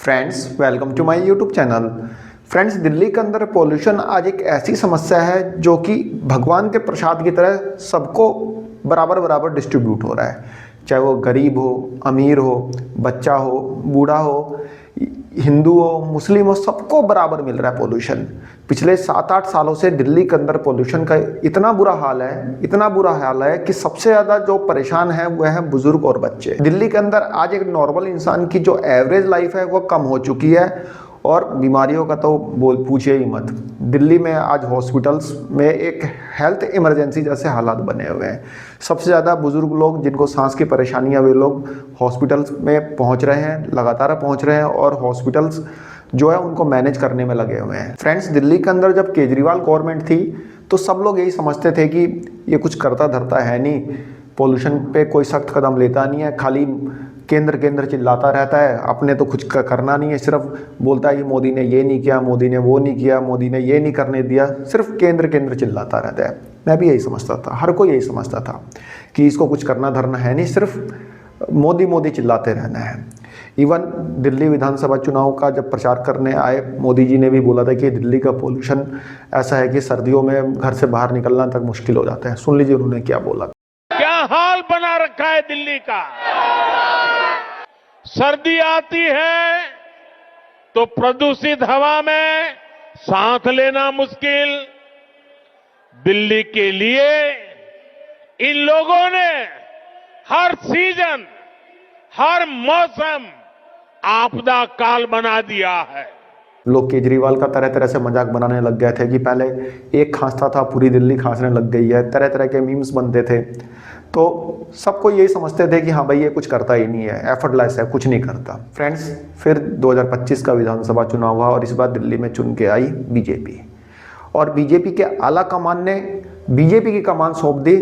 Friends, welcome to my YouTube channel. Friends, Delhi के अंदर pollution आज एक ऐसी समस्या है जो कि भगवान के प्रसाद की तरह सबको बराबर बराबर डिस्ट्रीब्यूट हो रहा है। चाहे वो गरीब हो, अमीर हो, बच्चा हो, बूढ़ा हो, हिंदू हो, मुस्लिम हो, सबको बराबर मिल रहा है पोल्यूशन। पिछले 7-8 सालों से दिल्ली के अंदर पोल्यूशन का इतना बुरा हाल है, इतना बुरा हाल है कि सबसे ज़्यादा जो परेशान है वह है बुजुर्ग और बच्चे। दिल्ली के अंदर आज एक नॉर्मल इंसान की जो एवरेज लाइफ है वो कम हो चुकी है और बीमारियों का तो पूछिए ही मत। दिल्ली में आज हॉस्पिटल्स में एक हेल्थ इमरजेंसी जैसे हालात बने हुए हैं। सबसे ज़्यादा बुजुर्ग लोग जिनको सांस की परेशानियां, वे लोग हॉस्पिटल्स में पहुंच रहे हैं, लगातार पहुंच रहे हैं और हॉस्पिटल्स जो है उनको मैनेज करने में लगे हुए हैं। फ्रेंड्स, दिल्ली के अंदर जब केजरीवाल गवर्नमेंट थी तो सब लोग यही समझते थे कि ये कुछ करता धरता है नहीं, पोल्यूशन पे कोई सख्त कदम लेता नहीं है, खाली केंद्र चिल्लाता रहता है, अपने तो कुछ करना नहीं है, सिर्फ बोलता है कि मोदी ने ये नहीं किया, मोदी ने वो नहीं किया, मोदी ने ये नहीं करने दिया, सिर्फ केंद्र चिल्लाता रहता है। मैं भी यही समझता था, हर कोई यही समझता था कि इसको कुछ करना धरना है नहीं, सिर्फ मोदी मोदी चिल्लाते रहना है। इवन दिल्ली विधानसभा चुनाव का जब प्रचार करने आए, मोदी जी ने भी बोला था कि दिल्ली का पोल्यूशन ऐसा है कि सर्दियों में घर से बाहर निकलना तक मुश्किल हो जाता है। सुन लीजिए उन्होंने क्या बोला। क्या हाल बना रखा है दिल्ली का। सर्दी आती है तो प्रदूषित हवा में सांस लेना मुश्किल। दिल्ली के लिए इन लोगों ने हर सीजन, हर मौसम आपदा काल बना दिया है। लोग केजरीवाल का तरह तरह से मजाक बनाने लग गए थे कि पहले एक खांसता था पूरी दिल्ली खांसने लग गई है, तरह तरह के मीम्स बनते थे। तो सबको यही समझते थे कि हाँ भाई ये कुछ करता ही नहीं है, एफर्टलेस है, कुछ नहीं करता। फ्रेंड्स, फिर 2025 का विधानसभा चुनाव हुआ और इस बार दिल्ली में चुन के आई बीजेपी और बीजेपी के आला कमान ने बीजेपी की कमान सौंप दी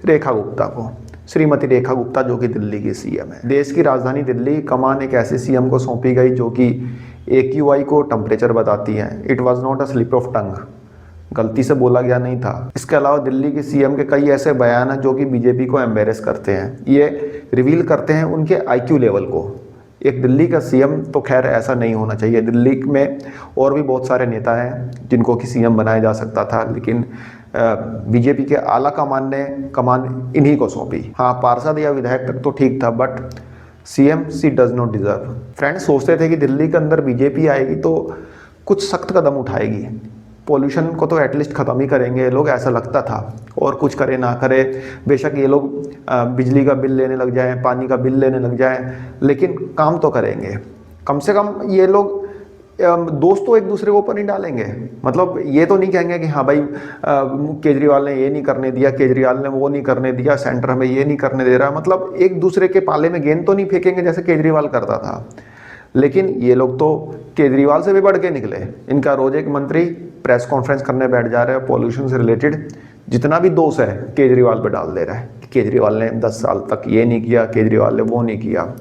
रेखा गुप्ता को, श्रीमती रेखा गुप्ता, जो कि दिल्ली की सीएम है। देश की राजधानी दिल्ली कमान एक ऐसे सीएम को सौंपी गई जो कि AQI को टेम्परेचर बताती है। It was not a slip of tongue, गलती से बोला गया नहीं था। इसके अलावा दिल्ली के सीएम के कई ऐसे बयान हैं जो कि बीजेपी को एम्बेरस करते हैं, ये रिवील करते हैं उनके IQ लेवल को। एक दिल्ली का सीएम तो खैर ऐसा नहीं होना चाहिए। दिल्ली में और भी बहुत सारे नेता हैं जिनको कि सीएम बनाया जा सकता था, लेकिन बीजेपी के आला कमान ने कमान इन्हीं को सौंपी। हाँ, पार्षद या विधायक तक तो ठीक था, but CM see does not deserve. Friends, सोचते थे कि दिल्ली के अंदर बीजेपी आएगी तो कुछ सख्त कदम उठाएगी, पोल्यूशन को तो एटलीस्ट ख़त्म ही करेंगे लोग, ऐसा लगता था। और कुछ करे ना करे, बेशक ये लोग बिजली का बिल लेने लग जाएं, पानी का बिल लेने लग जाएं, लेकिन काम तो करेंगे। कम से कम ये लोग दोष तो एक दूसरे के ऊपर नहीं डालेंगे। मतलब ये तो नहीं कहेंगे कि हाँ भाई केजरीवाल ने ये नहीं करने दिया, केजरीवाल ने वो नहीं करने दिया, सेंटर हमें ये नहीं करने दे रहा। मतलब एक दूसरे के पाले में गेंद तो नहीं फेंकेंगे जैसे केजरीवाल करता था। लेकिन ये लोग तो केजरीवाल से भी बढ़ के निकले। इनका रोज एक मंत्री प्रेस कॉन्फ्रेंस करने बैठ जा रहे हैं, पॉल्यूशन से रिलेटेड जितना भी दोष है केजरीवाल पे डाल दे रहा है। केजरीवाल ने 10 साल तक ये नहीं किया, केजरीवाल ने वो नहीं किया।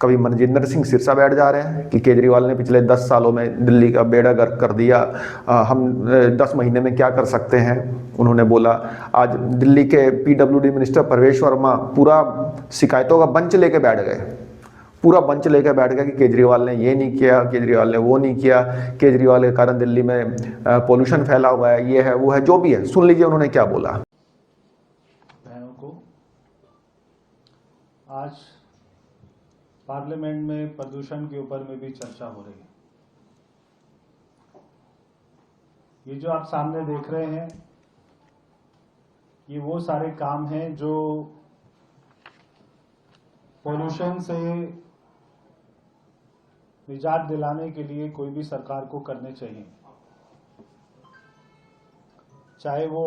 कभी मनजिंदर सिंह सिरसा बैठ जा रहे हैं कि केजरीवाल ने पिछले 10 सालों में दिल्ली का बेड़ा गर्क कर दिया, हम 10 महीने में क्या कर सकते हैं, उन्होंने बोला। आज दिल्ली के PWD मिनिस्टर प्रवेश वर्मा पूरा शिकायतों का बंच लेके बैठ गए, पूरा बंच लेकर बैठ गया कि केजरीवाल ने ये नहीं किया, केजरीवाल ने वो नहीं किया, केजरीवाल के कारण दिल्ली में पोल्यूशन फैला हुआ है, ये है वो है, जो भी है। सुन लीजिए उन्होंने क्या बोला। बहनों को आज पार्लियामेंट में प्रदूषण के ऊपर में भी चर्चा हो रही है। ये जो आप सामने देख रहे हैं, ये वो सारे काम हैं जो पोल्यूशन से निजात दिलाने के लिए कोई भी सरकार को करने चाहिए। चाहे वो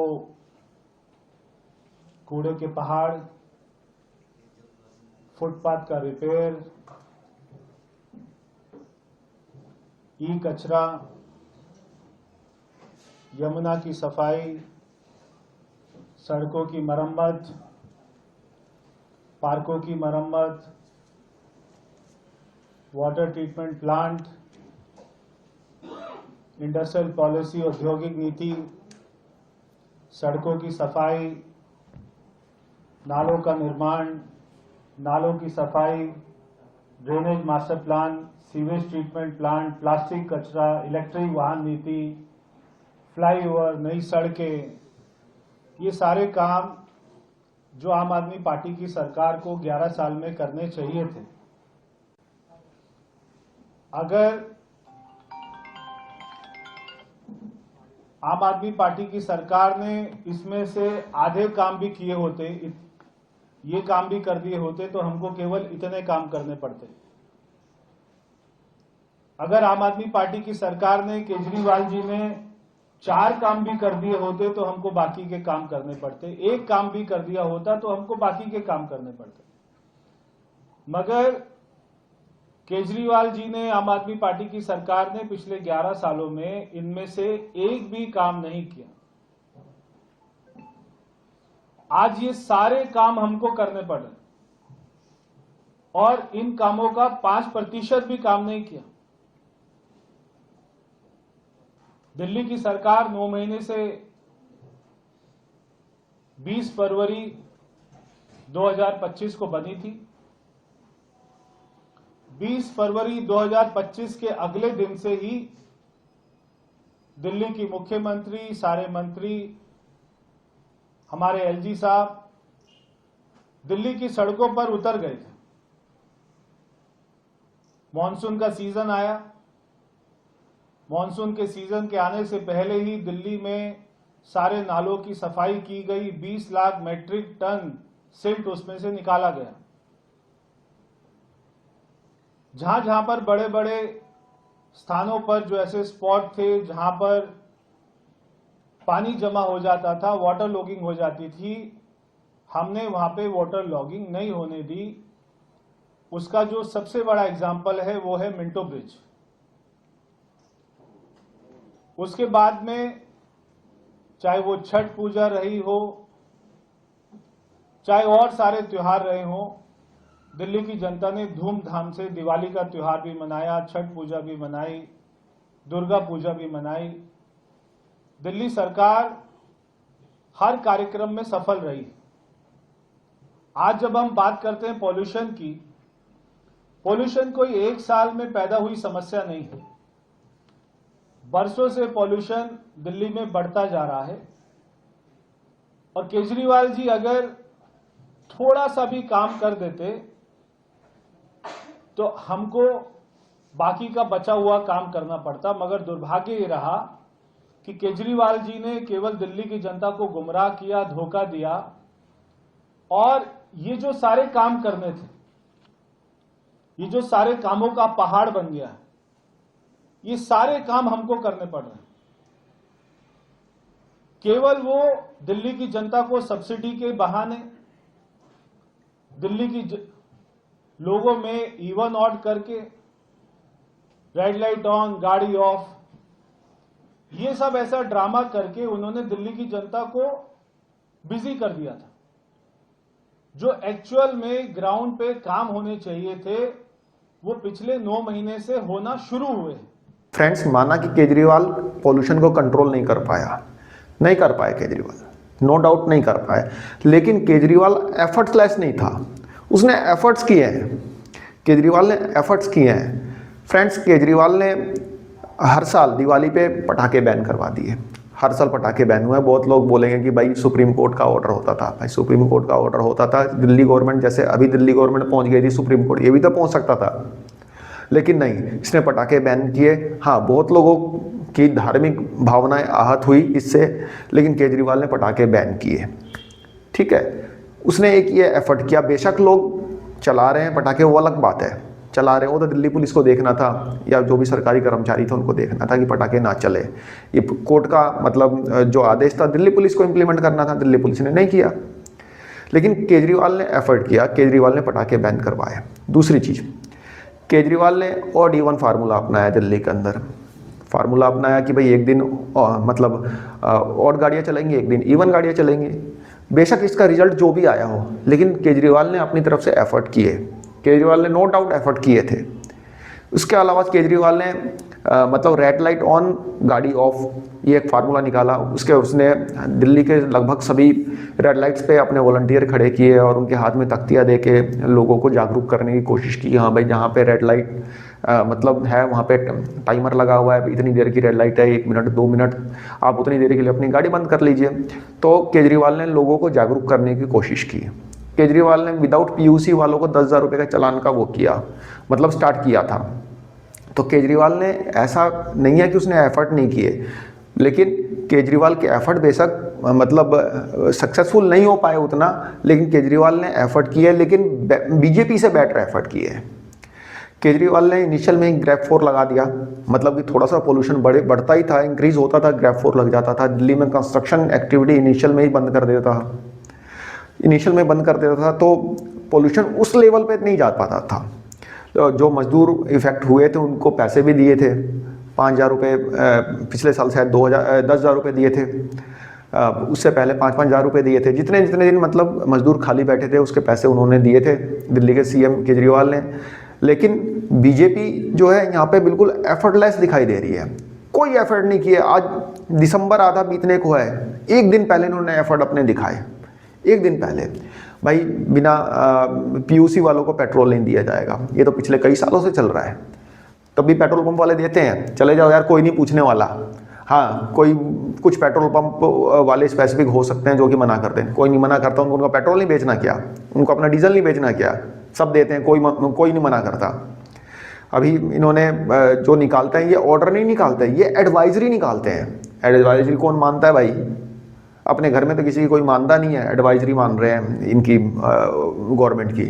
कूड़े के पहाड़, फुटपाथ का रिपेयर, ई कचरा, यमुना की सफाई, सड़कों की मरम्मत, पार्कों की मरम्मत, water treatment plant, industrial policy, औद्योगिक नीति, सड़कों की सफाई, नालों का निर्माण, नालों की सफाई, drainage master plan, sewage treatment plant, plastic कचरा, इलेक्ट्रिक वाहन नीति, फ्लाईओवर, नई सड़कें, ये सारे काम जो आम आदमी पार्टी की सरकार को 11 साल में करने चाहिए थे, अगर आम आदमी पार्टी की सरकार ने इसमें से आधे काम भी किए होते, ये काम भी कर दिए होते, तो हमको केवल इतने काम करने पड़ते। अगर आम आदमी पार्टी की सरकार ने, केजरीवाल जी ने 4 काम भी कर दिए होते तो हमको बाकी के काम करने पड़ते, 1 काम भी कर दिया होता तो हमको बाकी के काम करने पड़ते। मगर केजरीवाल जी ने, आम आदमी पार्टी की सरकार ने पिछले 11 सालों में इनमें से एक भी काम नहीं किया। आज ये सारे काम हमको करने पड़ रहे और इन कामों का 5% भी काम नहीं किया। दिल्ली की सरकार 9 महीने से 20 फरवरी 2025 को बनी थी। 20 फरवरी 2025 के अगले दिन से ही दिल्ली की मुख्यमंत्री, सारे मंत्री, हमारे एलजी साहब दिल्ली की सड़कों पर उतर गए थे। मॉनसून का सीजन आया। मॉनसून के सीजन के आने से पहले ही दिल्ली में सारे नालों की सफाई की गई। 20 लाख मेट्रिक टन सिल्ट उसमें से निकाला गया। जहां जहां पर बड़े बड़े स्थानों पर जो ऐसे स्पॉट थे जहां पर पानी जमा हो जाता था, वाटर लॉगिंग हो जाती थी, हमने वहां पे वाटर लॉगिंग नहीं होने दी। उसका जो सबसे बड़ा एग्जाम्पल है वो है मिंटो ब्रिज। उसके बाद में चाहे वो छठ पूजा रही हो, चाहे और सारे त्योहार रहे हो, दिल्ली की जनता ने धूमधाम से दिवाली का त्योहार भी मनाया, छठ पूजा भी मनाई, दुर्गा पूजा भी मनाई। दिल्ली सरकार हर कार्यक्रम में सफल रही। आज जब हम बात करते हैं पॉल्यूशन की, पॉल्यूशन कोई एक साल में पैदा हुई समस्या नहीं है। बरसों से पॉल्यूशन दिल्ली में बढ़ता जा रहा है और केजरीवाल जी अगर थोड़ा सा भी काम कर देते तो हमको बाकी का बचा हुआ काम करना पड़ता। मगर दुर्भाग्य ये रहा कि केजरीवाल जी ने केवल दिल्ली की जनता को गुमराह किया, धोखा दिया और ये जो सारे काम करने थे, ये जो सारे कामों का पहाड़ बन गया है, ये सारे काम हमको करने पड़ रहे हैं। केवल वो दिल्ली की जनता को सब्सिडी के बहाने, दिल्ली की लोगों में इवन ऑड करके, रेड लाइट ऑन गाड़ी ऑफ, ये सब ऐसा ड्रामा करके उन्होंने दिल्ली की जनता को बिजी कर दिया था। जो एक्चुअल में ग्राउंड पे काम होने चाहिए थे वो पिछले 9 महीने से होना शुरू हुए हैं। फ्रेंड्स, माना कि केजरीवाल पॉल्यूशन को कंट्रोल नहीं कर पाए केजरीवाल, नो डाउट नहीं कर पाए, लेकिन केजरीवाल एफर्ट्सलेस नहीं था। उसने एफर्ट्स किए हैं, केजरीवाल ने एफर्ट्स किए हैं। फ्रेंड्स, केजरीवाल ने हर साल दिवाली पे पटाखे बैन करवा दिए। हर साल पटाखे बैन हुए। बहुत लोग बोलेंगे कि भाई सुप्रीम कोर्ट का ऑर्डर होता था। भाई सुप्रीम कोर्ट का ऑर्डर होता था, दिल्ली गवर्नमेंट जैसे अभी दिल्ली गवर्नमेंट पहुंच गई थी सुप्रीम कोर्ट, ये भी तो पहुंच सकता था, लेकिन नहीं, इसने पटाखे बैन किए। हाँ, बहुत लोगों की धार्मिक भावनाएं आहत हुई इससे, लेकिन केजरीवाल ने पटाखे बैन किए। ठीक है, उसने एक ये एफर्ट किया। बेशक लोग चला रहे हैं पटाखे, वो अलग बात है, चला रहे हैं, वो तो दिल्ली पुलिस को देखना था या जो भी सरकारी कर्मचारी थे उनको देखना था कि पटाखे ना चले। ये कोर्ट का मतलब जो आदेश था दिल्ली पुलिस को इम्प्लीमेंट करना था, दिल्ली पुलिस ने नहीं किया। लेकिन केजरीवाल ने एफर्ट किया, केजरीवाल ने पटाखे बैन करवाए। दूसरी चीज़, केजरीवाल ने ऑड इवन फार्मूला अपनाया दिल्ली के अंदर। फार्मूला अपनाया कि भाई एक दिन मतलब ऑड गाड़ियाँ चलेंगी, एक दिन इवन गाड़ियाँ चलेंगी। बेशक इसका रिजल्ट जो भी आया हो, लेकिन केजरीवाल ने अपनी तरफ से एफर्ट किए। केजरीवाल ने नो डाउट एफर्ट किए थे। उसके अलावा केजरीवाल ने मतलब रेड लाइट ऑन गाड़ी ऑफ, ये एक फार्मूला निकाला। उसने दिल्ली के लगभग सभी रेड लाइट्स पे अपने वॉलंटियर खड़े किए और उनके हाथ में तख्तियाँ दे के लोगों को जागरूक करने की कोशिश की। हाँ भाई, जहाँ पे रेड लाइट मतलब है वहाँ पे टाइमर लगा हुआ है, इतनी देर की रेड लाइट है, 1 मिनट 2 मिनट, आप उतनी देर के लिए अपनी गाड़ी बंद कर लीजिए। तो केजरीवाल ने लोगों को जागरूक करने की कोशिश की। केजरीवाल ने विदाउट पीयूसी वालों को 10,000 रुपये का चालान का वो किया, मतलब स्टार्ट किया था। तो केजरीवाल ने, ऐसा नहीं है कि उसने एफर्ट नहीं किए, लेकिन केजरीवाल के एफर्ट बेशक मतलब सक्सेसफुल नहीं हो पाए उतना, लेकिन केजरीवाल ने एफर्ट किए, लेकिन बीजेपी से बेटर एफर्ट किए हैं। केजरीवाल ने इनिशियल में ही ग्रैब 4 लगा दिया, मतलब कि थोड़ा सा पोल्यूशन बढ़ता ही था, इंक्रीज होता था, ग्रैब 4 लग जाता था। दिल्ली में कंस्ट्रक्शन एक्टिविटी इनिशियल में ही बंद कर देता था, तो पोल्यूशन उस लेवल पे नहीं जा पाता था। तो जो मजदूर इफेक्ट हुए थे उनको पैसे भी दिए थे, 5,000 रुपये, पिछले साल शायद 10,000 रुपये दिए थे, उससे पहले 5,000 रुपये दिए थे। जितने दिन मतलब मजदूर खाली बैठे थे उसके पैसे उन्होंने दिए थे, दिल्ली के सीएम केजरीवाल ने। लेकिन बीजेपी जो है यहाँ पे बिल्कुल एफर्टलेस दिखाई दे रही है, कोई एफर्ट नहीं किया। आज दिसंबर आधा बीतने को है, 1 दिन पहले इन्होंने एफर्ट अपने दिखाए, 1 दिन पहले। भाई बिना पीयूसी वालों को पेट्रोल नहीं दिया जाएगा, ये तो पिछले कई सालों से चल रहा है। तब भी पेट्रोल पंप वाले देते हैं, चले जाओ यार, कोई नहीं पूछने वाला। हाँ, कोई कुछ पेट्रोल पंप वाले स्पेसिफिक हो सकते हैं जो कि मना कर दें, कोई नहीं मना करता, उनको पेट्रोल नहीं बेचना क्या, उनको अपना डीजल नहीं बेचना क्या, सब देते हैं, कोई नहीं मना करता। अभी इन्होंने जो निकालते हैं, ये ऑर्डर नहीं निकालते, ये एडवाइजरी निकालते हैं। एडवाइजरी कौन मानता है भाई? अपने घर में तो किसी की कोई मानता नहीं है, एडवाइजरी मान रहे हैं इनकी गवर्नमेंट की,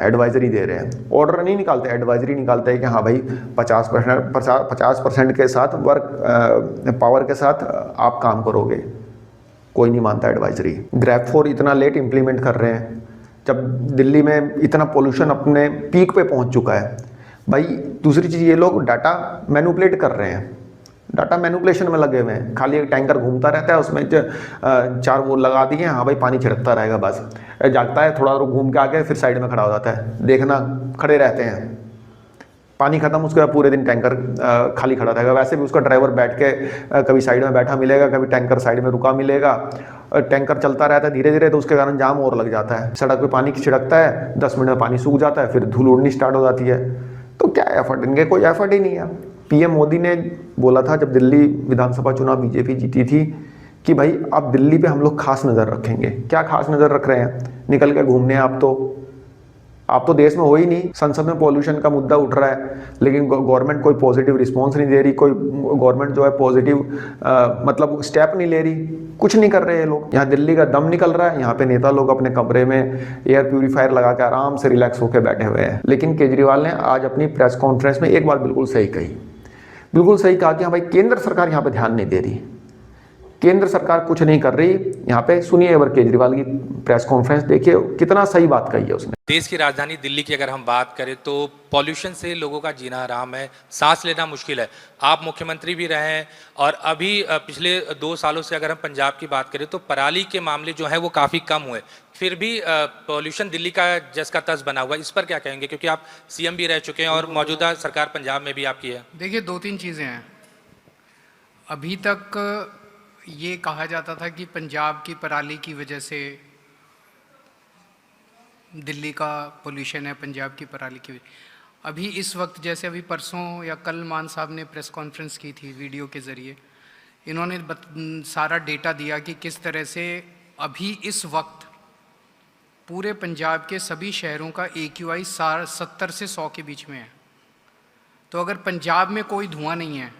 एडवाइजरी दे रहे हैं। ऑर्डर नहीं निकालते, एडवाइजरी निकालते हैं कि हाँ भाई 50% के साथ वर्क पावर के साथ आप काम करोगे। कोई नहीं मानता एडवाइजरी। ग्रैब 4 इतना लेट इम्प्लीमेंट कर रहे हैं, जब दिल्ली में इतना पोल्यूशन अपने पीक पे पहुंच चुका है। भाई दूसरी चीज़, ये लोग डाटा मैनिपुलेट कर रहे हैं, डाटा मैनिपुलेशन में लगे हुए हैं। खाली एक टैंकर घूमता रहता है, उसमें 4 वो लगा दिए, हाँ भाई पानी छिड़कता रहेगा, बस जागता है, थोड़ा घूम के आके फिर साइड में खड़ा हो जाता है, देखना खड़े रहते हैं, पानी खत्म, उसके बाद पूरे दिन टैंकर खाली खड़ा रहेगा। वैसे भी उसका ड्राइवर बैठ के कभी साइड में बैठा मिलेगा, कभी टैंकर साइड में रुका मिलेगा, टैंकर चलता रहता है धीरे धीरे, तो उसके कारण जाम और लग जाता है। सड़क पे पानी छिड़कता है, 10 मिनट में पानी सूख जाता है, फिर धूल उड़नी स्टार्ट हो जाती है। तो क्या एफर्ट, इनके कोई एफर्ट ही नहीं है। पीएम मोदी ने बोला था जब दिल्ली विधानसभा चुनाव बीजेपी जीती थी कि भाई अब दिल्ली पे हम लोग खास नज़र रखेंगे। क्या खास नज़र रख रहे हैं? निकल के घूमने आप तो देश में हो ही नहीं। संसद में पॉल्यूशन का मुद्दा उठ रहा है, लेकिन गवर्नमेंट कोई पॉजिटिव रिस्पॉन्स नहीं दे रही, कोई गवर्नमेंट जो है पॉजिटिव मतलब स्टेप नहीं ले रही, कुछ नहीं कर रहे हैं लोग। यहाँ दिल्ली का दम निकल रहा है, यहाँ पे नेता लोग अपने कमरे में एयर प्यूरीफायर लगा के आराम से रिलैक्स होकर बैठे हुए हैं। लेकिन केजरीवाल ने आज अपनी प्रेस कॉन्फ्रेंस में एक बात बिल्कुल सही कही, बिल्कुल सही कहा कि हाँ भाई केंद्र सरकार यहाँ पे ध्यान नहीं दे रही, केंद्र सरकार कुछ नहीं कर रही। यहाँ पे सुनिए एक बार केजरीवाल की प्रेस कॉन्फ्रेंस, देखिए कितना सही बात कही है उसने। देश की राजधानी दिल्ली की अगर हम बात करें तो पॉल्यूशन से लोगों का जीना हराम है, सांस लेना मुश्किल है। आप मुख्यमंत्री भी रहे हैं और अभी पिछले 2 सालों से अगर हम पंजाब की बात करें तो पराली के मामले जो है वो काफ़ी कम हुए, फिर भी पॉल्यूशन दिल्ली का जस का तस बना हुआ है। इस पर क्या कहेंगे, क्योंकि आप सीएम भी रह चुके हैं और मौजूदा सरकार पंजाब में भी आपकी है। देखिए 2-3 चीज़ें हैं। अभी तक ये कहा जाता था कि पंजाब की पराली की वजह से दिल्ली का पोल्यूशन है, पंजाब की पराली की वजह। अभी इस वक्त, जैसे अभी परसों या कल मान साहब ने प्रेस कॉन्फ्रेंस की थी वीडियो के ज़रिए, इन्होंने सारा डेटा दिया कि किस तरह से अभी इस वक्त पूरे पंजाब के सभी शहरों का AQI 70 से 100 के बीच में है। तो अगर पंजाब में कोई धुआं नहीं है,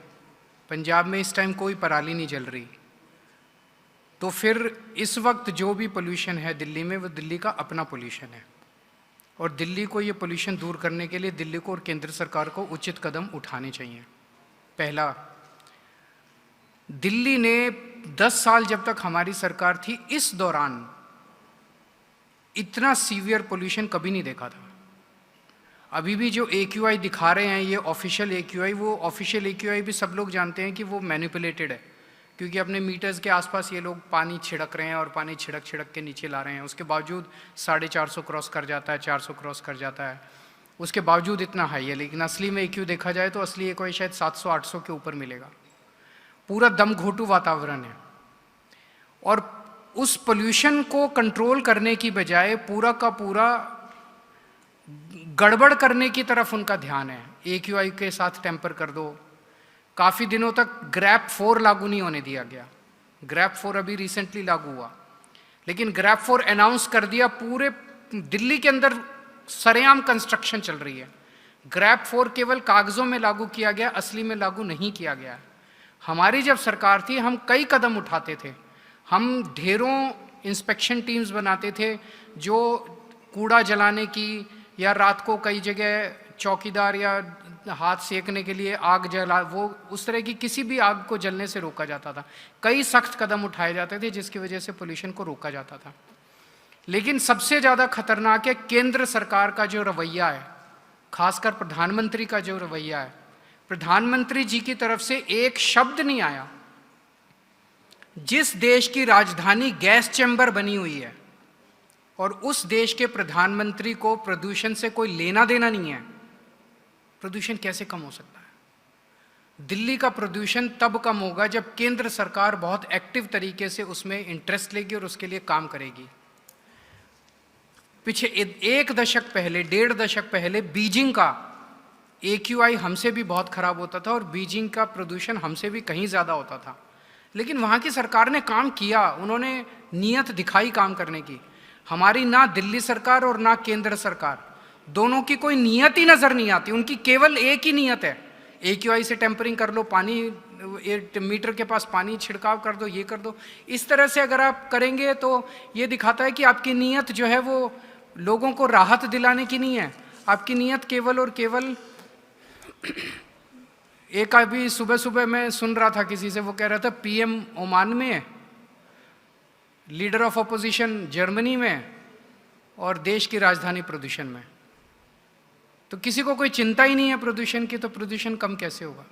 पंजाब में इस टाइम कोई पराली नहीं जल रही, तो फिर इस वक्त जो भी पोल्यूशन है दिल्ली में वो दिल्ली का अपना पोल्यूशन है। और दिल्ली को ये पोल्यूशन दूर करने के लिए दिल्ली को और केंद्र सरकार को उचित कदम उठाने चाहिए। पहला, दिल्ली ने 10 साल जब तक हमारी सरकार थी, इस दौरान इतना सीवियर पोल्यूशन कभी नहीं देखा था। अभी भी जो AQI दिखा रहे हैं ये ऑफिशियल AQI, वो ऑफिशियल AQI भी सब लोग जानते हैं कि वो मैनिपुलेटेड है, क्योंकि अपने मीटर्स के आसपास ये लोग पानी छिड़क रहे हैं और पानी छिड़क के नीचे ला रहे हैं। उसके बावजूद 450 क्रॉस कर जाता है, 400 क्रॉस कर जाता है, उसके बावजूद इतना हाई है। लेकिन असली में AQ देखा जाए तो असली AQI शायद 700-800 के ऊपर मिलेगा। पूरा दम घोटू वातावरण है। और उस पोल्यूशन को कंट्रोल करने की बजाय पूरा का पूरा गड़बड़ करने की तरफ उनका ध्यान है। AQI के साथ टेम्पर कर दो। काफ़ी दिनों तक ग्रैप 4 लागू नहीं होने दिया गया। ग्रैप 4 अभी रिसेंटली लागू हुआ, लेकिन ग्रैप 4 अनाउंस कर दिया, पूरे दिल्ली के अंदर सरेआम कंस्ट्रक्शन चल रही है। ग्रैप 4 केवल कागज़ों में लागू किया गया, असली में लागू नहीं किया गया। हमारी जब सरकार थी हम कई कदम उठाते थे, हम ढेरों इंस्पेक्शन टीम्स बनाते थे जो कूड़ा जलाने की या रात को कई जगह चौकीदार या हाथ सेकने के लिए आग जला, वो उस तरह की किसी भी आग को जलने से रोका जाता था। कई सख्त कदम उठाए जाते थे जिसकी वजह से पोल्यूशन को रोका जाता था। लेकिन सबसे ज़्यादा खतरनाक है केंद्र सरकार का जो रवैया है, खासकर प्रधानमंत्री का जो रवैया है। प्रधानमंत्री जी की तरफ से एक शब्द नहीं आया। जिस देश की राजधानी गैस चैम्बर बनी हुई है और उस देश के प्रधानमंत्री को प्रदूषण से कोई लेना देना नहीं है, प्रदूषण कैसे कम हो सकता है? दिल्ली का प्रदूषण तब कम होगा जब केंद्र सरकार बहुत एक्टिव तरीके से उसमें इंटरेस्ट लेगी और उसके लिए काम करेगी। पीछे 1 दशक पहले, 1.5 दशक पहले बीजिंग का AQI हमसे भी बहुत खराब होता था और बीजिंग का प्रदूषण हमसे भी कहीं ज़्यादा होता था। लेकिन वहाँ की सरकार ने काम किया, उन्होंने नीयत दिखाई काम करने की। हमारी ना दिल्ली सरकार और ना केंद्र सरकार, दोनों की कोई नीयत ही नज़र नहीं आती। उनकी केवल एक ही नीयत है, AQI से टेम्परिंग कर लो, पानी मीटर के पास पानी छिड़काव कर दो, ये कर दो। इस तरह से अगर आप करेंगे तो ये दिखाता है कि आपकी नीयत जो है वो लोगों को राहत दिलाने की नहीं है। आपकी नीयत केवल और केवल एक अभी सुबह सुबह मैं सुन रहा था किसी से, वो कह रहा था PM ओमान में है, लीडर ऑफ अपोजिशन जर्मनी में और देश की राजधानी प्रदूषण में। तो किसी को कोई चिंता ही नहीं है प्रदूषण की, तो प्रदूषण कम कैसे होगा?